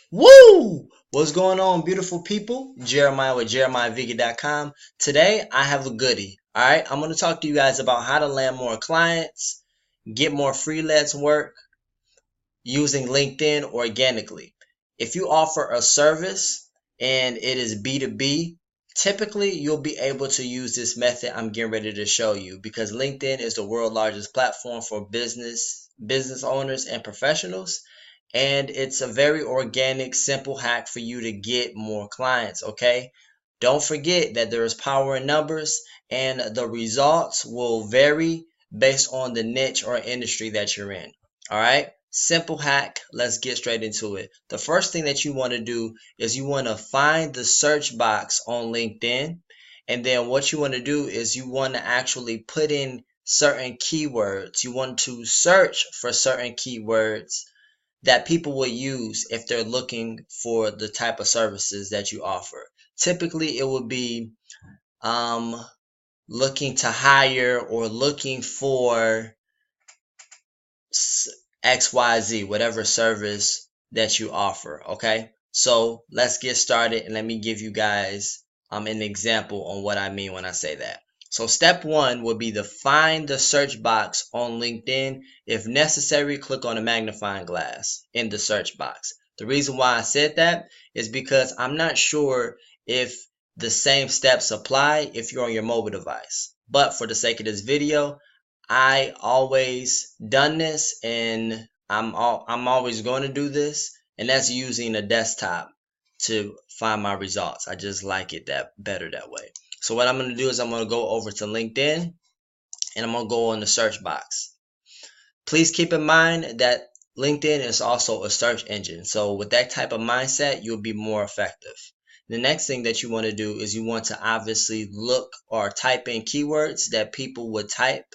Woo! What's going on, beautiful people? Jeremiah with JeremiahViggy.com. Today, I have a goodie. All right, I'm going to talk to you guys about how to land more clients, get more freelance work using LinkedIn organically. If you offer a service and it is B2B, typically you'll be able to use this method I'm getting ready to show you because LinkedIn is the world's largest platform for business owners and professionals, and it's a very organic, simple hack for you to get more clients, okay? Don't forget that there is power in numbers and the results will vary based on the niche or industry that you're in. All right, simple hack. Let's get straight into it. The first thing that you want to do is you want to find the search box on LinkedIn. And then what you want to do is you want to actually put in certain keywords. You want to search for certain keywords that people will use if they're looking for the type of services that you offer. Typically, it would be um, looking to hire or looking for XYZ, whatever service that you offer. Okay, so let's get started and let me give you guys an example on what I mean when I say that. So step one would be to find the search box on LinkedIn. If necessary, click on the magnifying glass in the search box. The reason why I said that is because I'm not sure if the same steps apply if you're on your mobile device. But for the sake of this video, I always done this and I'm always going to do this, and that's using a desktop to find my results. I just like it that better that way. So what I'm going to do is I'm going to go over to LinkedIn and I'm going to go on the search box. Please keep in mind that LinkedIn is also a search engine. So with that type of mindset, you'll be more effective. The next thing that you want to do is you want to obviously look or type in keywords that people would type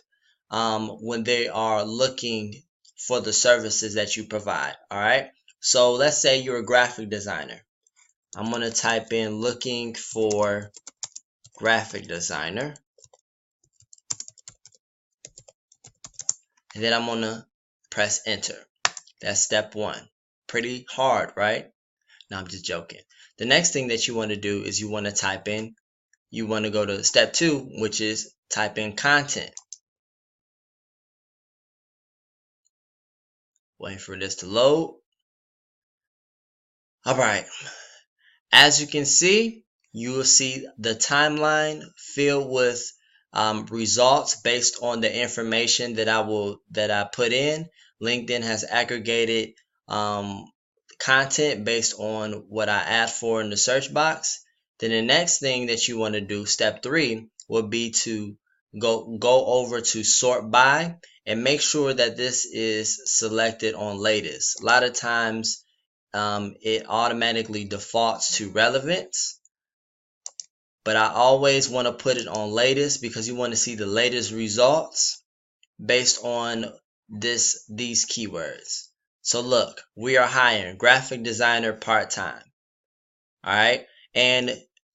when they are looking for the services that you provide. All right. So let's say you're a graphic designer. I'm going to type in looking for graphic designer. And then I'm going to press enter. That's step one. Pretty hard, right? No, I'm just joking. The next thing that you want to do is you want to type in, you want to go to step two, which is type in content. Waiting for this to load. All right. As you can see, you will see the timeline filled with results based on the information that I put in. LinkedIn has aggregated content based on what I asked for in the search box. Then the next thing that you want to do, step three, will be to go over to sort by and make sure that this is selected on latest. A lot of times it automatically defaults to relevance, but I always want to put it on latest because you want to see the latest results based on these keywords. So look, we are hiring graphic designer part-time. All right, and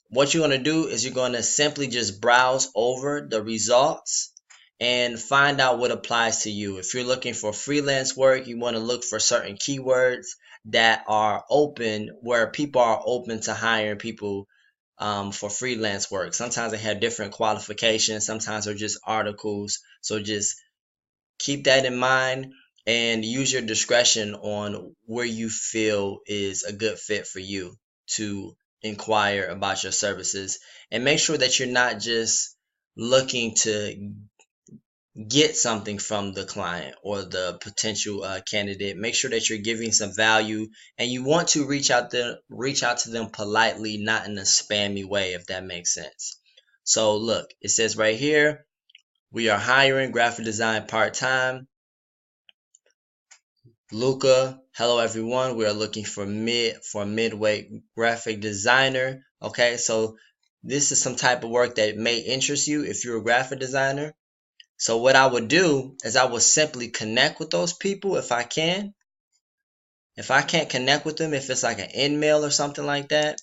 what you're going to do is you're going to simply just browse over the results and find out what applies to you. If you're looking for freelance work, you want to look for certain keywords that are open, where people are open to hiring people for freelance work. Sometimes they have different qualifications, sometimes they're just articles. So just keep that in mind and use your discretion on where you feel is a good fit for you to inquire about your services, and make sure that you're not just looking to get something from the client or the potential candidate. Make sure that you're giving some value, and you want to reach out to them politely, not in a spammy way, if that makes sense. So look, it says right here, we are hiring graphic design part-time. Luca, hello everyone. We are looking for midweight graphic designer. Okay, so this is some type of work that may interest you if you're a graphic designer. So what I would do is I would simply connect with those people if I can. If I can't connect with them, if it's like an email or something like that,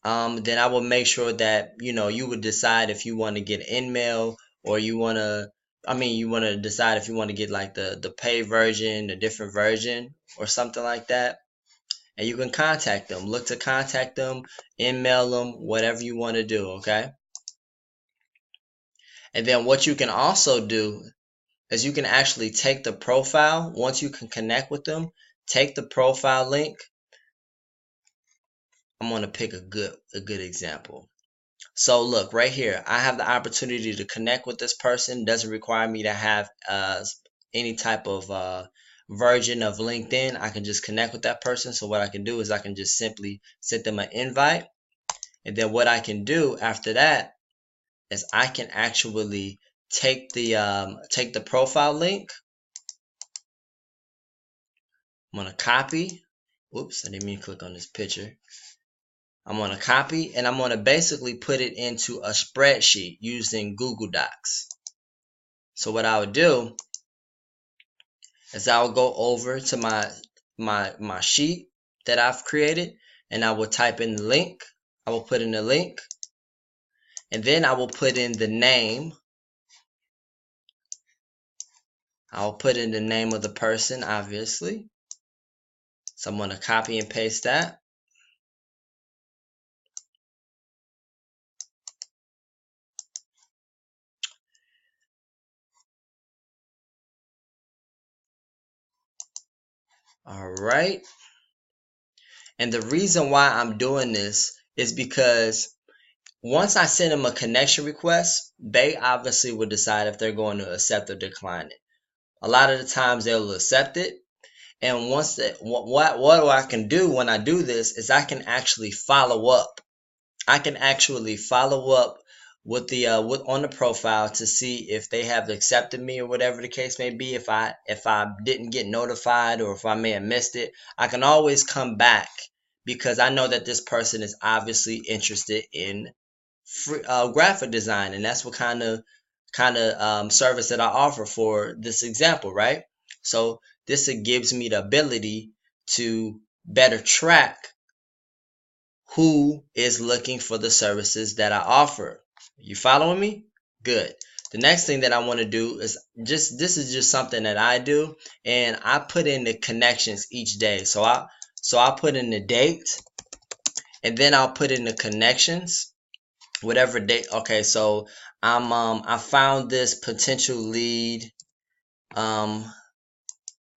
then I will make sure that you would decide if you want to get email, or you want to decide if you want to get like the pay version, a different version or something like that. and you can contact them. Look to contact them, email them, whatever you want to do, okay? And then what you can also do is you can actually take the profile. Once you can connect with them, take the profile link. I'm going to pick a good example. So look right here, I have the opportunity to connect with this person. Doesn't require me to have any type of version of LinkedIn. I can just connect with that person. So what I can do is I can just simply send them an invite. And then what I can do after that is I can actually take the profile link. I'm going to copy. Oops, I didn't mean to click on this picture. I'm going to copy and I'm going to basically put it into a spreadsheet using Google Docs. So what I would do is I will go over to my sheet that I've created, and I will type in the link. I will put in the link, and then I will put in the name. I'll put in the name of the person, obviously. So I'm going to copy and paste that. All right. And the reason why I'm doing this is because once I send them a connection request, they obviously will decide if they're going to accept or decline it. A lot of the times they'll accept it. And once that, what I can do when I do this is I can actually follow up. I can actually follow up with the on the profile to see if they have accepted me or whatever the case may be. If I didn't get notified or if I may have missed it, I can always come back because I know that this person is obviously interested in graphic design, and that's what kind of service that I offer for this example, right? So this gives me the ability to better track who is looking for the services that I offer. You following me? Good. The next thing that I want to do is this is just something that I do, and I put in the connections each day. So I'll put in the date, and then I'll put in the connections, whatever date. Okay, so I found this potential lead on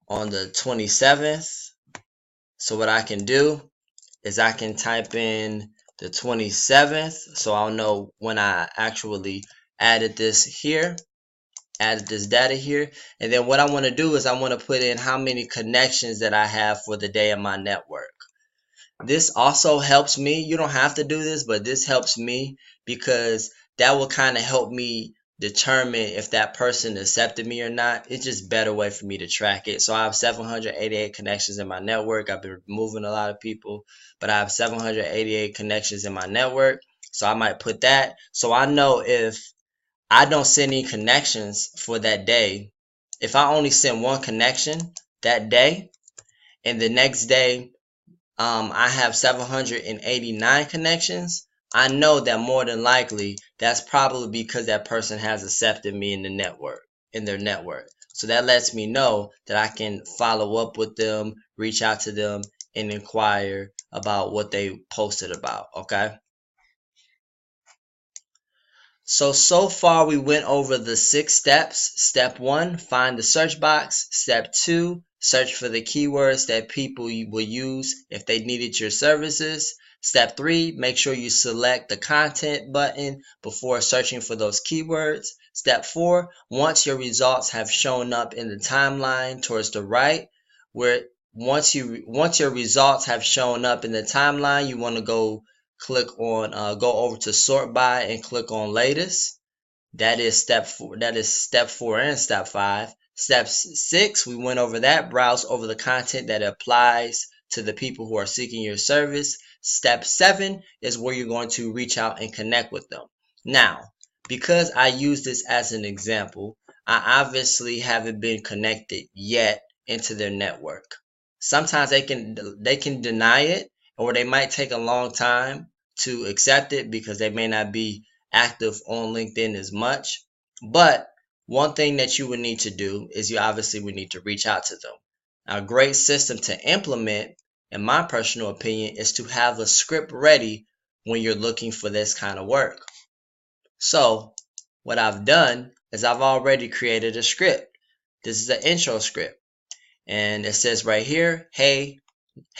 the 27th. So what I can do is I can type in the 27th, so I'll know when I actually added this data here. And then what I want to do is I want to put in how many connections that I have for the day in my network. This also helps me. You don't have to do this, but this helps me because that will kind of help me determine if that person accepted me or not. It's just a better way for me to track it. So I have 788 connections in my network. I've been removing a lot of people, but I have 788 connections in my network. So I might put that. So I know if I don't send any connections for that day, if I only send one connection that day, and the next day I have 789 connections, I know that more than likely that's probably because that person has accepted me in their network. So that lets me know that I can follow up with them, reach out to them, and inquire about what they posted about, okay? So far we went over the 6 steps. Step 1, find the search box. Step 2, search for the keywords that people will use if they needed your services. Step 3, make sure you select the content button before searching for those keywords. Step 4, once your results have shown up in the timeline towards the right, once your results have shown up in the timeline, you want to go over to sort by and click on latest. That is step 4. That is step 4 and step 5. Step 6, we went over that. Browse over the content that applies to the people who are seeking your service. Step 7 is where you're going to reach out and connect with them. Now, because I use this as an example, I obviously haven't been connected yet into their network. Sometimes they can deny it, or they might take a long time to accept it because they may not be active on LinkedIn as much. But one thing that you would need to do is you obviously would need to reach out to them. A great system to implement in my personal opinion, is to have a script ready when you're looking for this kind of work. So what I've done is I've already created a script. This is the intro script. And it says right here, hey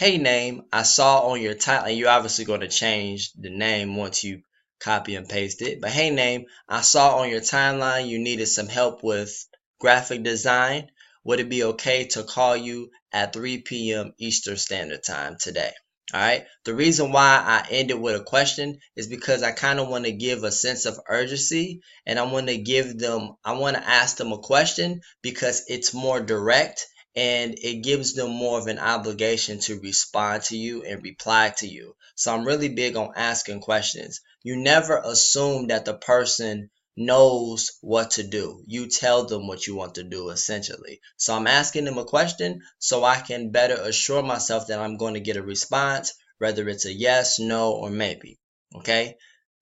name, I saw on your title, and you're obviously going to change the name once you copy and paste it. But hey name, I saw on your timeline you needed some help with graphic design. Would it be okay to call you at 3 p.m. Eastern Standard Time today? All right. The reason why I ended with a question is because I kind of want to give a sense of urgency, and I want to ask them a question because it's more direct and it gives them more of an obligation to respond to you and reply to you. So I'm really big on asking questions. You never assume that the person knows what to do. You tell them what you want to do, essentially. So I'm asking them a question so I can better assure myself that I'm going to get a response, whether it's a yes, no, or maybe. Okay?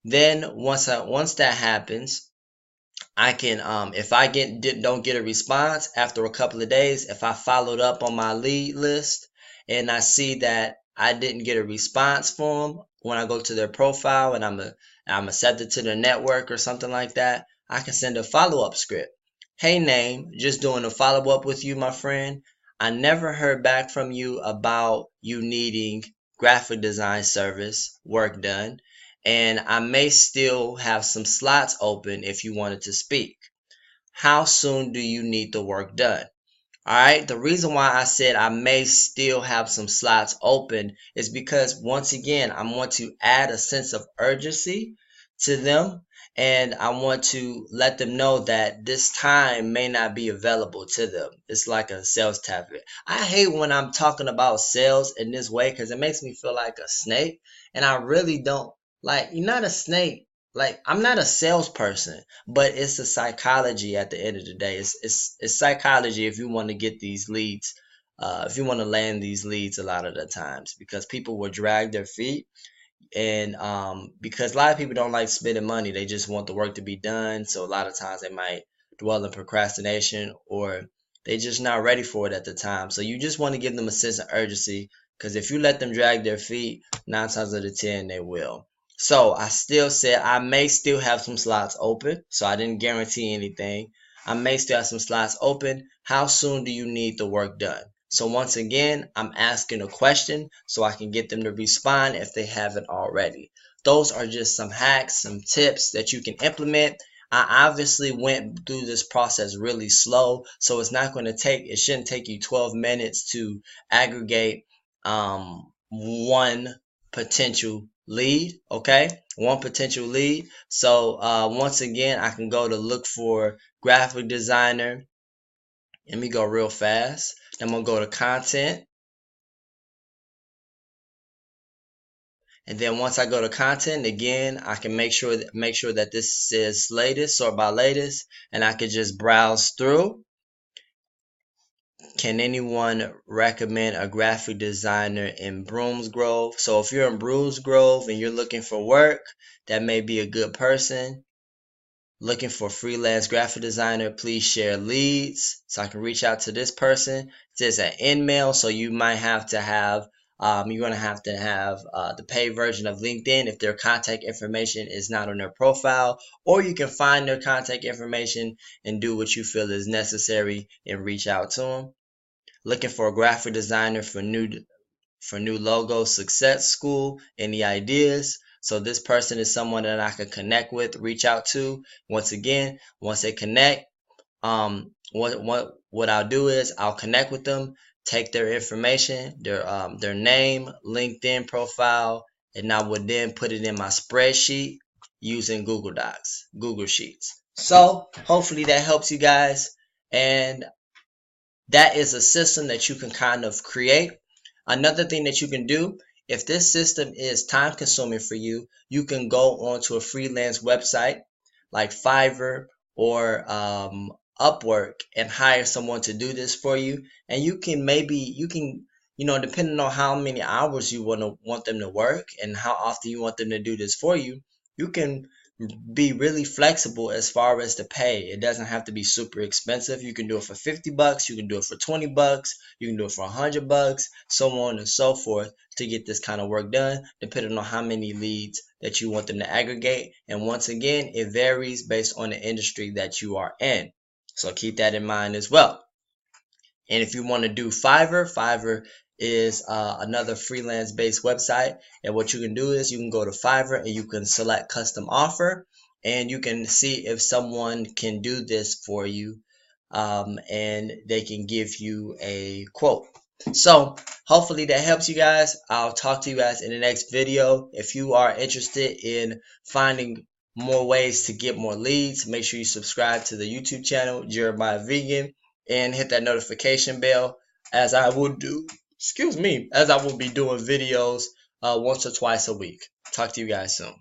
Then once that happens, I can if I don't get a response after a couple of days, if I followed up on my lead list and I see that I didn't get a response from them when I go to their profile and I'm accepted to their network or something like that, I can send a follow-up script. Hey name, just doing a follow-up with you, my friend. I never heard back from you about you needing graphic design service work done, and I may still have some slots open if you wanted to speak. How soon do you need the work done? All right. The reason why I said I may still have some slots open is because, once again, I want to add a sense of urgency to them, and I want to let them know that this time may not be available to them. It's like a sales tactic. I hate when I'm talking about sales in this way because it makes me feel like a snake, and I really don't like. You're not a snake. Like, I'm not a salesperson, but it's a psychology at the end of the day. It's psychology if you want to get these leads, if you want to land these leads a lot of the times, because people will drag their feet, and because a lot of people don't like spending money, they just want the work to be done. So a lot of times they might dwell in procrastination, or they just not ready for it at the time. So you just want to give them a sense of urgency, because if you let them drag their feet, 9 times out of 10 they will. So I still said I may still have some slots open, so I didn't guarantee anything. I may still have some slots open. How soon do you need the work done? So once again, I'm asking a question so I can get them to respond if they haven't already. Those are just some hacks, some tips that you can implement. I obviously went through this process really slow, so it shouldn't take you 12 minutes to aggregate one potential lead, okay? One potential lead. So once again, I can go to look for graphic designer. Let me go real fast. I'm gonna go to content. And then once I go to content, again, I can make sure that this says latest, sort by latest, and I could just browse through. Can anyone recommend a graphic designer in Broomsgrove? So if you're in Broomsgrove and you're looking for work, that may be a good person. Looking for freelance graphic designer, please share leads so I can reach out to this person. It says an email, so you might have to have you're going to have the paid version of LinkedIn if their contact information is not on their profile, or you can find their contact information and do what you feel is necessary and reach out to them. Looking for a graphic designer for new logo success school. Any ideas? So this person is someone that I can connect with, reach out to. Once again, once they connect, what I'll do is I'll connect with them, take their information, their name, LinkedIn profile, and I would then put it in my spreadsheet using Google Docs, Google Sheets. So hopefully that helps you guys, and that is a system that you can kind of create. Another thing that you can do, if this system is time consuming for you, you can go onto a freelance website like Fiverr or Upwork and hire someone to do this for you. And depending on how many hours you want them to work and how often you want them to do this for you, you can be really flexible as far as the pay. It doesn't have to be super expensive. You can do it for 50 bucks, you can do it for 20 bucks, you can do it for 100 bucks, so on and so forth to get this kind of work done, depending on how many leads that you want them to aggregate. And once again, it varies based on the industry that you are in. So keep that in mind as well. And if you want to do Fiverr, Fiverr is another freelance based website. And what you can do is you can go to Fiverr and you can select custom offer, and you can see if someone can do this for you, and they can give you a quote. So hopefully that helps you guys. I'll talk to you guys in the next video. If you are interested in finding more ways to get more leads, make sure you subscribe to the YouTube channel, Jeremiah Vegan, and hit that notification bell, as I will do, as I will be doing videos once or twice a week. Talk to you guys soon.